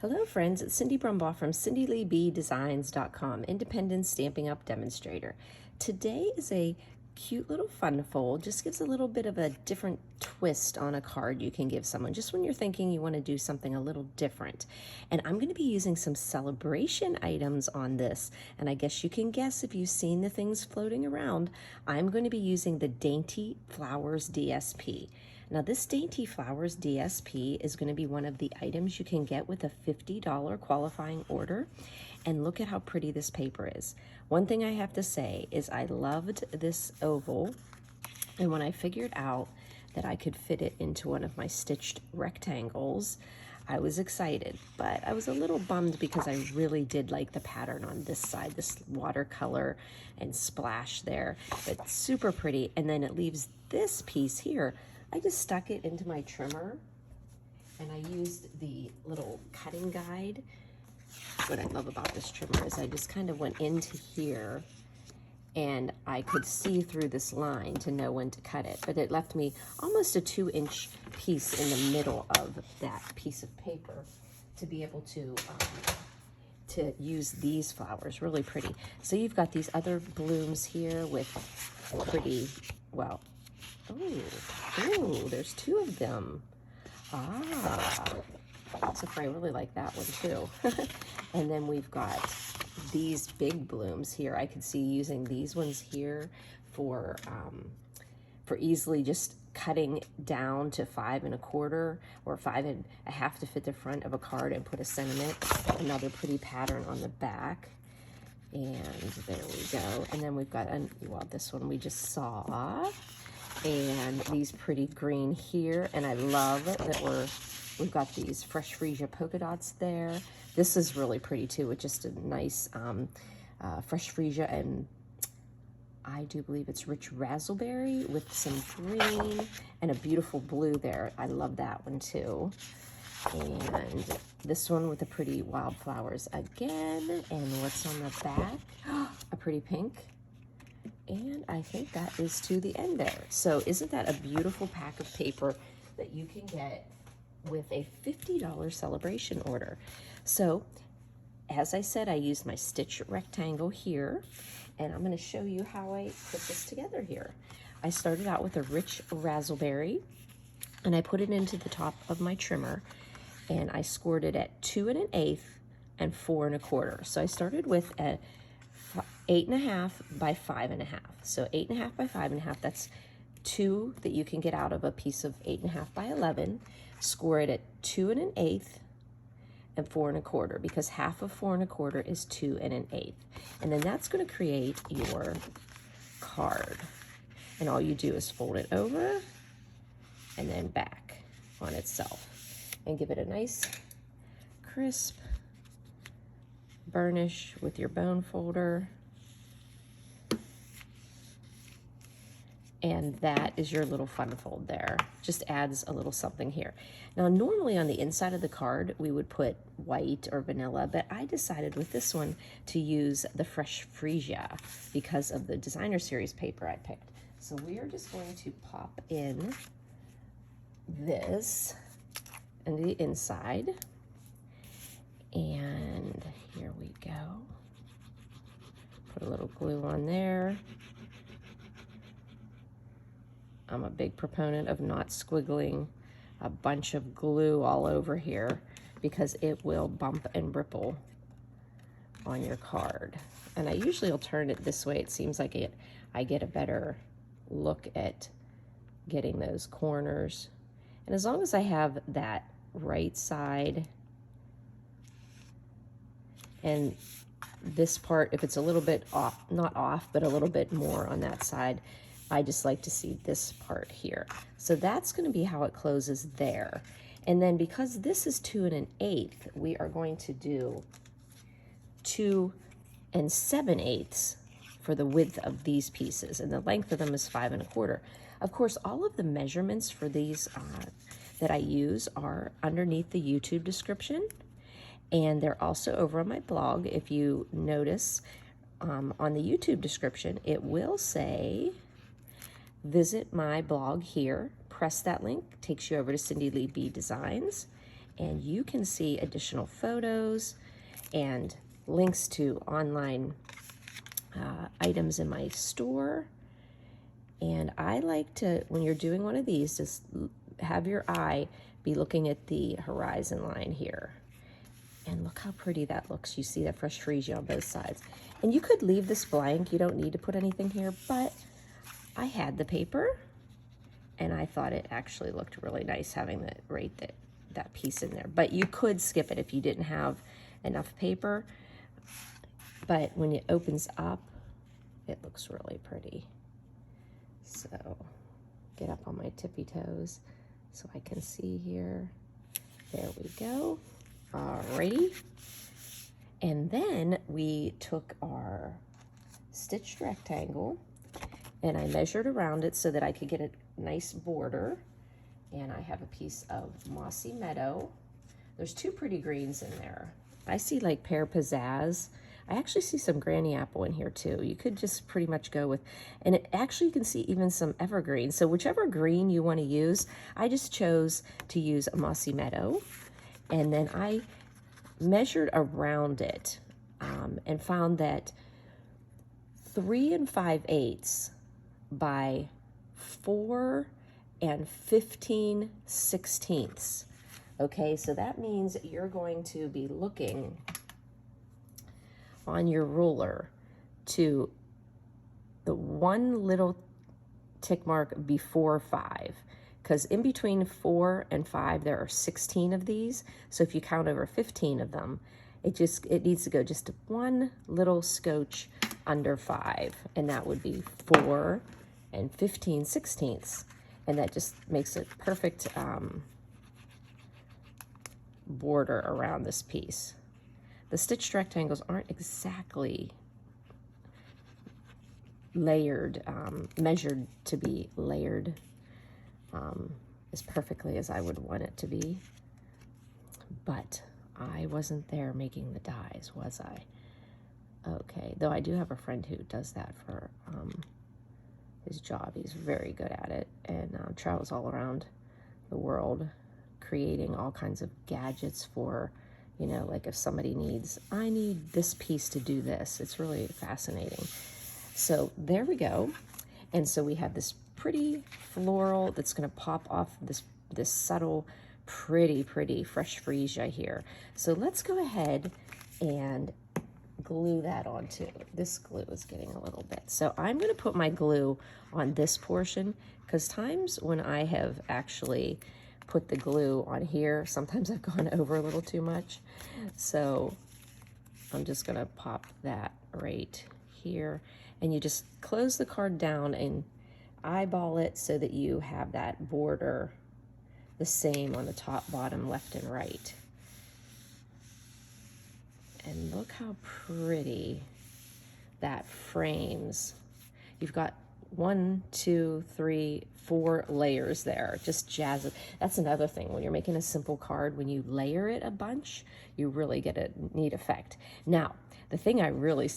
Hello friends, it's Cindy Brumbaugh from CindyLeeBDesigns.com, independent Stampin' Up! Demonstrator. Today is a cute little fun fold, just gives a little bit of a different twist on a card you can give someone, just when you're thinking you want to do something a little different. And I'm going to be using some celebration items on this, and I guess you can guess if you've seen the things floating around. I'm going to be using the Dainty Flowers DSP. Now this Dainty Flowers DSP is going to be one of the items you can get with a $50 qualifying order. And look at how pretty this paper is. One thing I have to say is I loved this oval, and when I figured out that I could fit it into one of my stitched rectangles, I was excited, but I was a little bummed because I really did like the pattern on this side, this watercolor and splash there. It's super pretty, and then it leaves this piece here. I just stuck it into my trimmer, and I used the little cutting guide. What I love about this trimmer is I just kind of went into here, and I could see through this line to know when to cut it, but it left me almost a 2-inch piece in the middle of that piece of paper to be able to use these flowers. Really pretty. So you've got these other blooms here with pretty, well, oh, there's 2 of them. So I really like that one too. And then we've got these big blooms here. I could see using these ones here for easily just cutting down to 5 1/4 or 5 1/2 to fit the front of a card and put a sentiment. Another pretty pattern on the back. And there we go. And then we've got, well, this one we just saw. And these pretty green here, and I love that we've got these fresh freesia polka dots there. This is really pretty too, with just a nice fresh freesia, and I do believe it's rich raspberry with some green and a beautiful blue there. I love that one too. And this one with the pretty wildflowers again. And what's on the back? A pretty pink. And I think that is to the end there. So isn't that a beautiful pack of paper that you can get with a $50 celebration order? So as I said, I used my stitch rectangle here, and I'm going to show you how I put this together here. I started out with a rich raspberry, and I put it into the top of my trimmer, and I scored it at 2 1/8 and 4 1/4. So I started with a 8 1/2 by 5 1/2. So 8 1/2 by 5 1/2, that's 2 that you can get out of a piece of 8 1/2 by 11. Score it at 2 1/8 and 4 1/4, because half of 4 1/4 is 2 1/8. And then that's going to create your card. And all you do is fold it over and then back on itself and give it a nice crisp burnish with your bone folder. And that is your little fun fold there. Just adds a little something here. Now, normally on the inside of the card, we would put white or vanilla, but I decided with this one to use the fresh freesia because of the designer series paper I picked. So we are just going to pop in this into the inside. And here we go. Put a little glue on there. I'm a big proponent of not squiggling a bunch of glue all over here because it will bump and ripple on your card. And I usually will turn it this way. It seems like I get a better look at getting those corners. And as long as I have that right side and this part, if it's a little bit off, not off, but a little bit more on that side, I just like to see this part here. So that's going to be how it closes there. And then because this is 2 1/8, we are going to do 2 7/8 for the width of these pieces, and the length of them is 5 1/4. Of course, all of the measurements for these that I use are underneath the YouTube description, and they're also over on my blog. If you notice on the YouTube description, it will say visit my blog here. Press that link, takes you over to Cindy Lee B Designs, and you can see additional photos and links to online items in my store. And I like to, when you're doing one of these, just have your eye be looking at the horizon line here. And look how pretty that looks. You see that fresh freesia on both sides. And you could leave this blank. You don't need to put anything here, but I had the paper and I thought it actually looked really nice having that piece in there. But you could skip it if you didn't have enough paper. But when it opens up, it looks really pretty. So get up on my tippy toes so I can see here. There we go. Alrighty. And then we took our stitched rectangle and I measured around it so that I could get a nice border. And I have a piece of Mossy Meadow. There's two pretty greens in there. I see like Pear Pizzazz. I actually see some Granny Apple in here too. You could just pretty much go with, and it actually you can see even some evergreen. So whichever green you want to use, I just chose to use a Mossy Meadow. And then I measured around it and found that 3 5/8 by 4 15/16. Okay, so that means you're going to be looking on your ruler to the one little tick mark before 5, because in between 4 and 5 there are 16 of these. So if you count over 15 of them, it needs to go just one little scotch under 5, and that would be 4 15/16. And that just makes a perfect border around this piece. The stitched rectangles aren't exactly layered, measured to be layered as perfectly as I would want it to be. But I wasn't there making the dies, was I? Okay, though I do have a friend who does that for his job. He's very good at it and travels all around the world creating all kinds of gadgets for, you know, like if somebody needs, I need this piece to do this. It's really fascinating. So there we go. And so we have this pretty floral that's going to pop off this subtle, pretty fresh freesia here. So let's go ahead and glue that onto. This glue is getting a little bit. So I'm going to put my glue on this portion, because times when I have actually put the glue on here, sometimes I've gone over a little too much. So I'm just going to pop that right here, and you just close the card down and eyeball it so that you have that border the same on the top, bottom, left, and right. And look how pretty that frames. You've got 1, 2, 3, 4 layers there. Just jazz it. That's another thing. When you're making a simple card, when you layer it a bunch, you really get a neat effect. Now, the thing I really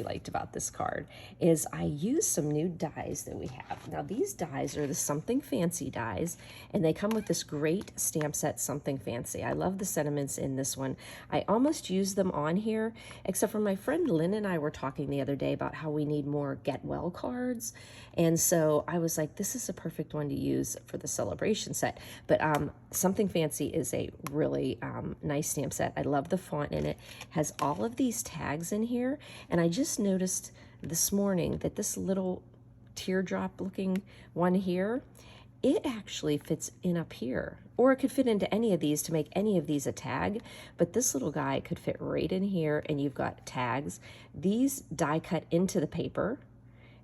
liked about this card is I used some new dies that we have. Now, these dies are the Something Fancy dies, and they come with this great stamp set, Something Fancy. I love the sentiments in this one. I almost used them on here, except for my friend Lynn and I were talking the other day about how we need more Get Well cards. And so I was like, this is a perfect one to use for the celebration set. But Something Fancy is a really nice stamp set. I love the font in it. Has all of these tags in here. And I just noticed this morning that this little teardrop looking one here, it actually fits in up here. Or it could fit into any of these to make any of these a tag. But this little guy could fit right in here, and you've got tags. These die cut into the paper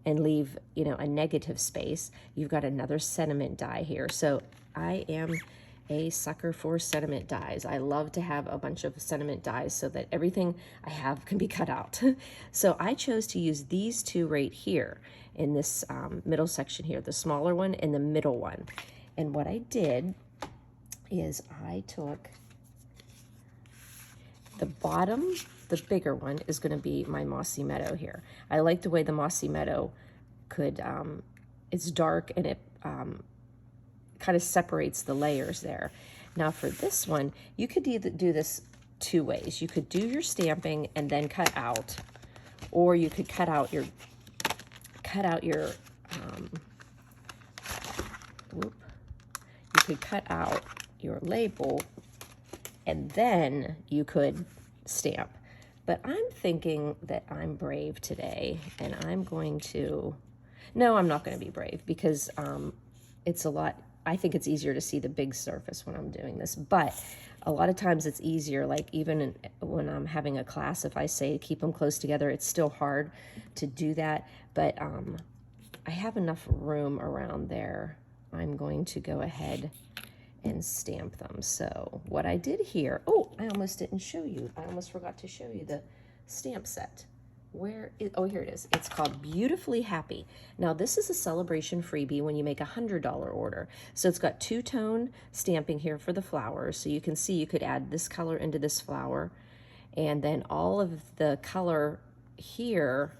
and leave, you know, a negative space. You've got another sentiment die here. So I am a sucker for sentiment dies. I love to have a bunch of sentiment dies so that everything I have can be cut out. So I chose to use these two right here in this middle section here, the smaller one and the middle one. And what I did is I took the bottom, the bigger one is going to be my Mossy Meadow here. I like the way the Mossy Meadow could, it's dark and it kind of separates the layers there. Now for this one, you could either do this two ways. You could do your stamping and then cut out, or you could cut out your whoop, you could cut out your label and then you could stamp. But I'm thinking that I'm brave today, and I'm going to, no, I'm not going to be brave, because it's a lot, I think it's easier to see the big surface when I'm doing this, but a lot of times it's easier, like even when I'm having a class, if I say keep them close together, it's still hard to do that, but I have enough room around there. I'm going to go ahead and stamp them. So what I did here, oh, I almost didn't show you. I almost forgot to show you the stamp set. Oh, here it is. It's called Beautifully Happy. Now this is a celebration freebie when you make a $100 order. So it's got two-tone stamping here for the flowers. So you can see you could add this color into this flower, and then all of the color here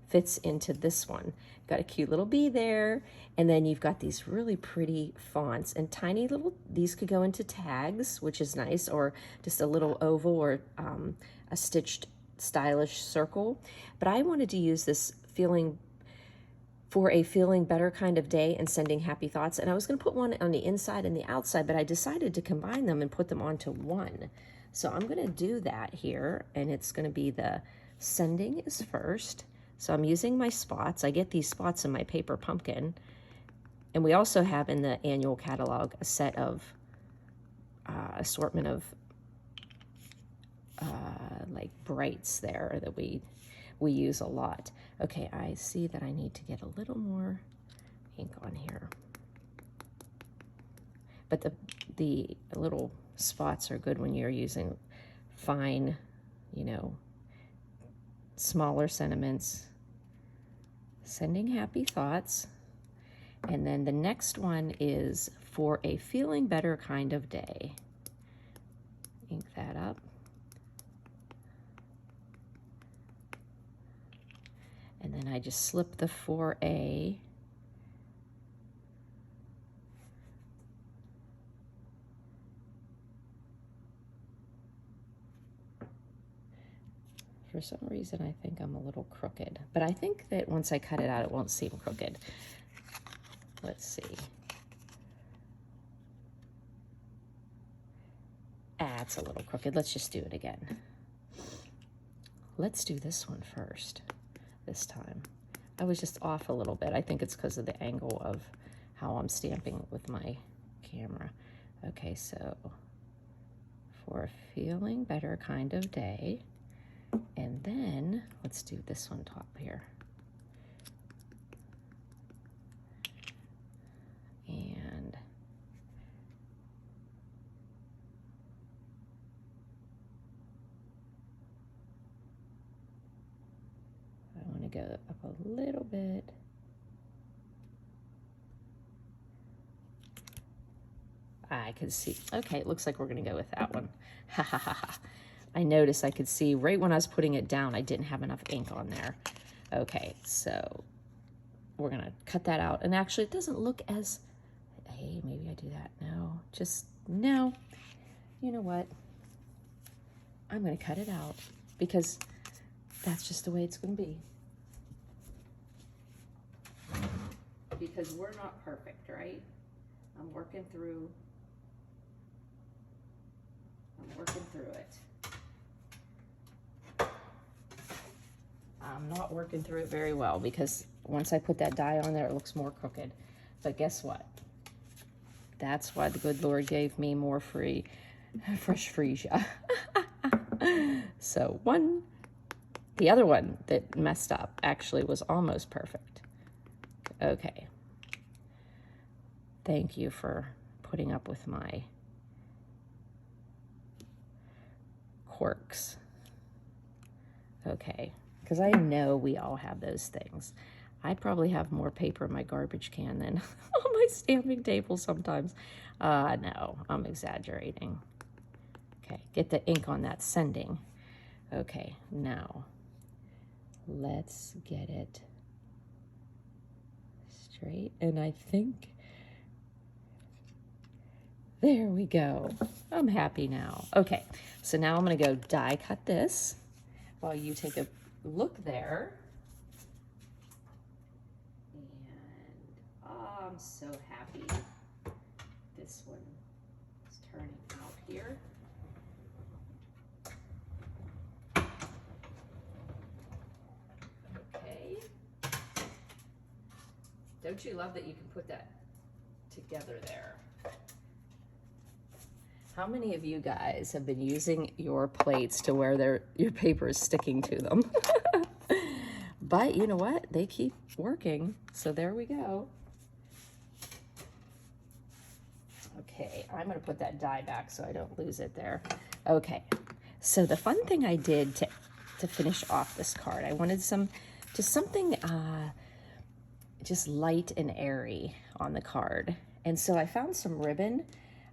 fits into this one. Got a cute little bee there, and then you've got these really pretty fonts and tiny little, these could go into tags, which is nice, or just a little oval or a stitched stylish circle. But I wanted to use this for a feeling better kind of day and sending happy thoughts, and I was going to put one on the inside and the outside, but I decided to combine them and put them onto one. So I'm going to do that here, and it's going to be the sending is first. So I'm using my spots. I get these spots in my paper pumpkin. And we also have in the annual catalog a set of assortment of like brights there that we use a lot. Okay, I see that I need to get a little more ink on here. But the little spots are good when you're using fine, you know, smaller sentiments, sending happy thoughts. And then the next one is for a feeling better kind of day. Ink that up. And then I just slip the 4A. For some reason, I think I'm a little crooked, but I think that once I cut it out, it won't seem crooked. Let's see. It's a little crooked. Let's just do it again. Let's do this one first, this time. I was just off a little bit. I think it's because of the angle of how I'm stamping with my camera. Okay, so for a feeling better kind of day. And then let's do this one top here. And I want to go up a little bit. I could see, okay, it looks like we're going to go with that one. Ha ha ha ha. I noticed I could see right when I was putting it down, I didn't have enough ink on there. Okay, so we're going to cut that out. And actually, it doesn't look as, hey, maybe I do that. No, just, no. You know what? I'm going to cut it out because that's just the way it's going to be. Because we're not perfect, right? I'm working through it. I'm not working through it very well because once I put that die on there, it looks more crooked. But guess what? That's why the good Lord gave me more fresh freesia. So the other one that messed up actually was almost perfect. Okay. Thank you for putting up with my quirks. Okay, because I know we all have those things. I probably have more paper in my garbage can than on my stamping table sometimes. No, I'm exaggerating. Okay, get the ink on that sending. Okay, now let's get it straight. And I think There we go. I'm happy now. Okay, so now I'm gonna go die cut this while you take a look there. And oh, I'm so happy this one is turning out here. Okay. Don't you love that you can put that together there? How many of you guys have been using your plates to where your paper is sticking to them? But you know what? They keep working. So there we go. Okay, I'm going to put that die back so I don't lose it there. Okay, so the fun thing I did to finish off this card, I wanted just something just light and airy on the card. And so I found some ribbon.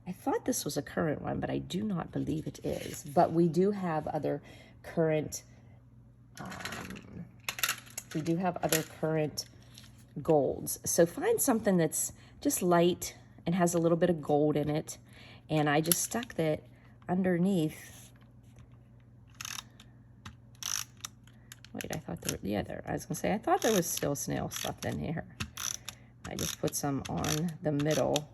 I thought this was a current one, but I do not believe it is. But we do have other current, golds. So find something that's just light and has a little bit of gold in it. And I just stuck that underneath. Wait, I thought I was gonna say, I thought there was still snail stuff in here. I just put some on the middle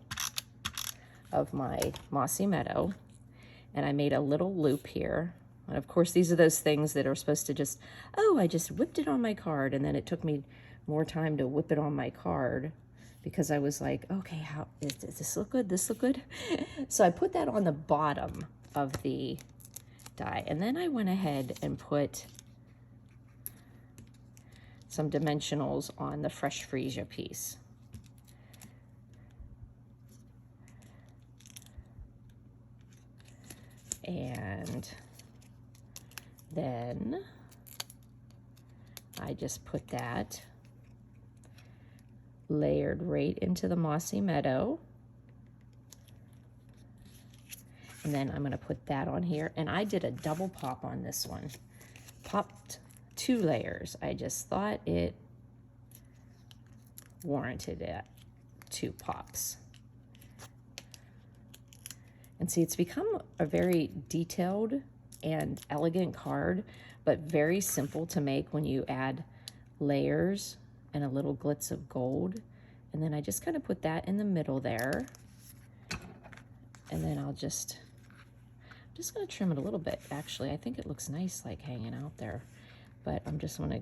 of my Mossy Meadow, and I made a little loop here. And of course, these are those things that are supposed to just, oh, I just whipped it on my card, and then it took me more time to whip it on my card because I was like, okay, does this look good? This look good? So I put that on the bottom of the die, and then I went ahead and put some dimensionals on the fresh freesia piece. And then I just put that layered right into the Mossy Meadow. And then I'm going to put that on here. And I did a double pop on this one. Popped 2 layers. I just thought it warranted it. 2 pops. And see, it's become a very detailed and elegant card, but very simple to make when you add layers and a little glitz of gold. And then I just kind of put that in the middle there. And then I'm just going to trim it a little bit. Actually, I think it looks nice like hanging out there, but I'm just going to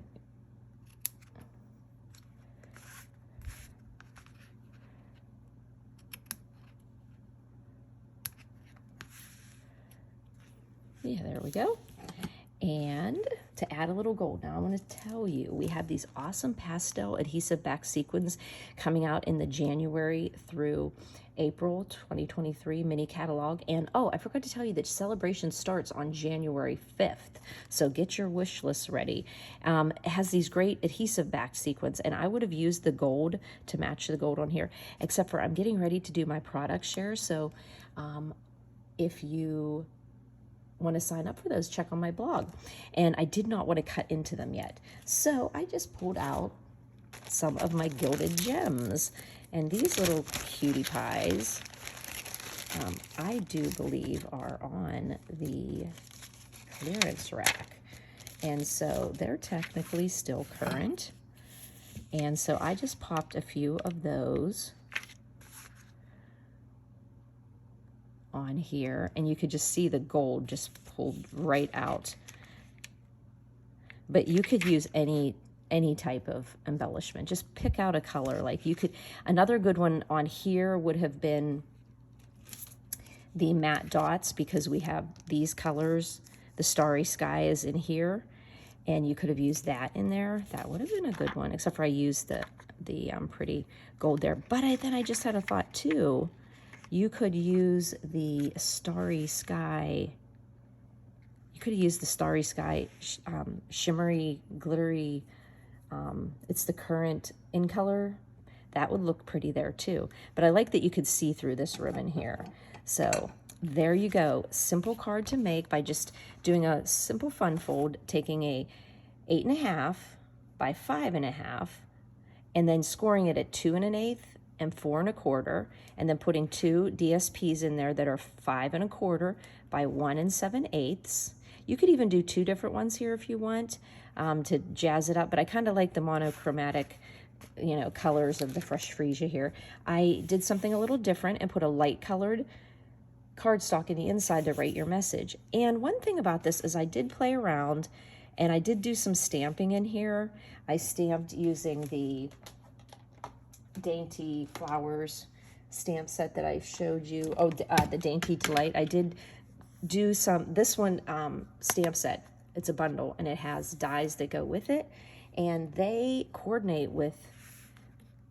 yeah, there we go. And to add a little gold, now I want to tell you, we have these awesome pastel adhesive back sequins coming out in the January through April 2023 mini catalog. And oh, I forgot to tell you that celebration starts on January 5th. So get your wish list ready. It has these great adhesive back sequins, and I would have used the gold to match the gold on here, except for I'm getting ready to do my product share. So if you want to sign up for those, check on my blog. And I did not want to cut into them yet. So I just pulled out some of my gilded gems. And these little cutie pies, I do believe are on the clearance rack. And so they're technically still current. And so I just popped a few of those on here, and you could just see the gold just pulled right out. But you could use any type of embellishment. Just pick out a color. Like you could, another good one on here would have been the matte dots, because we have these colors. The Starry Sky is in here, and you could have used that in there. That would have been a good one, except for I used the pretty gold there. But then I just had a thought too. You could use the Starry Sky. You could use the Starry Sky shimmery, glittery. It's the current in color. That would look pretty there too. But I like that you could see through this ribbon here. So there you go. Simple card to make by just doing a simple fun fold, taking a 8.5 by 5.5, and then scoring it at 2 1/8 and 4 1/4, and then putting 2 DSPs in there that are 5 1/4 by 1 7/8. You could even do 2 different ones here if you want, to jazz it up, but I kind of like the monochromatic, you know, colors of the Fresh Freesia here. I did something a little different and put a light colored cardstock in the inside to write your message. And one thing about this is I did play around and I did do some stamping in here. I stamped using the Dainty Flowers stamp set that I showed you. Oh, the Dainty Delight. I did do this one stamp set. It's a bundle and it has dies that go with it, and they coordinate with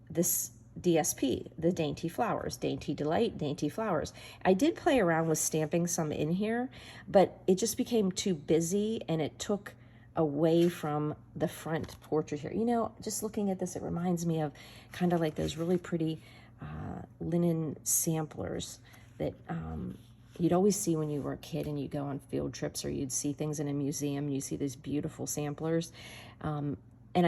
this DSP, the Dainty Flowers, Dainty Delight, Dainty Flowers. I did play around with stamping some in here, but it just became too busy and it took away from the front portrait here. You know, just looking at this, it reminds me of kind of like those really pretty linen samplers that you'd always see when you were a kid and you go on field trips, or you'd see things in a museum and you see these beautiful samplers. And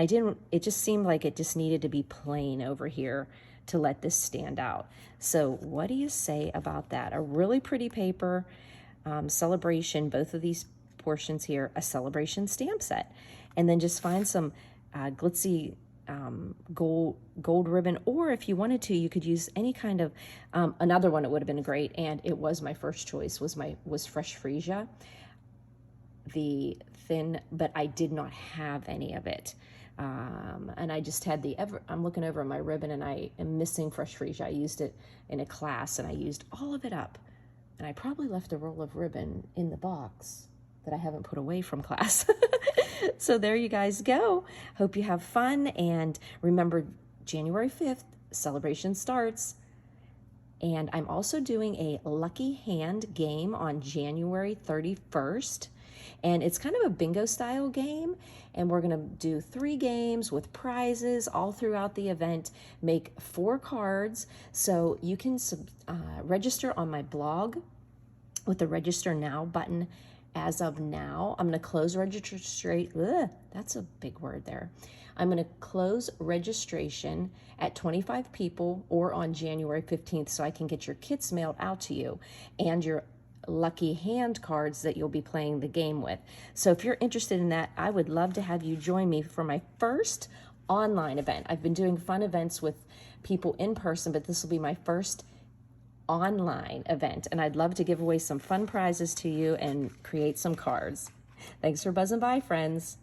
it just seemed like it just needed to be plain over here to let this stand out. So what do you say about that? A really pretty paper, celebration, both of these portions here, a celebration stamp set. And then just find some glitzy gold ribbon, or if you wanted to, you could use any kind of, another one that would have been great, and it was my first choice, was Fresh Freesia, the thin, but I did not have any of it. And I just had I'm looking over my ribbon and I am missing Fresh Freesia. I used it in a class and I used all of it up. And I probably left a roll of ribbon in the box that I haven't put away from class. So there you guys go. Hope you have fun. And remember, January 5th, celebration starts. And I'm also doing a lucky hand game on January 31st. And it's kind of a bingo style game, and we're going to do 3 games with prizes all throughout the event. Make 4 cards, so you can register on my blog with the register now button. As of now, I'm going to close registration. That's a big word there. I'm going to close registration at 25 people or on January 15th so I can get your kits mailed out to you and your lucky hand cards that you'll be playing the game with. So if you're interested in that, I would love to have you join me for my first online event. I've been doing fun events with people in person, but this will be my first online event, and I'd love to give away some fun prizes to you and create some cards. Thanks for buzzing by, friends.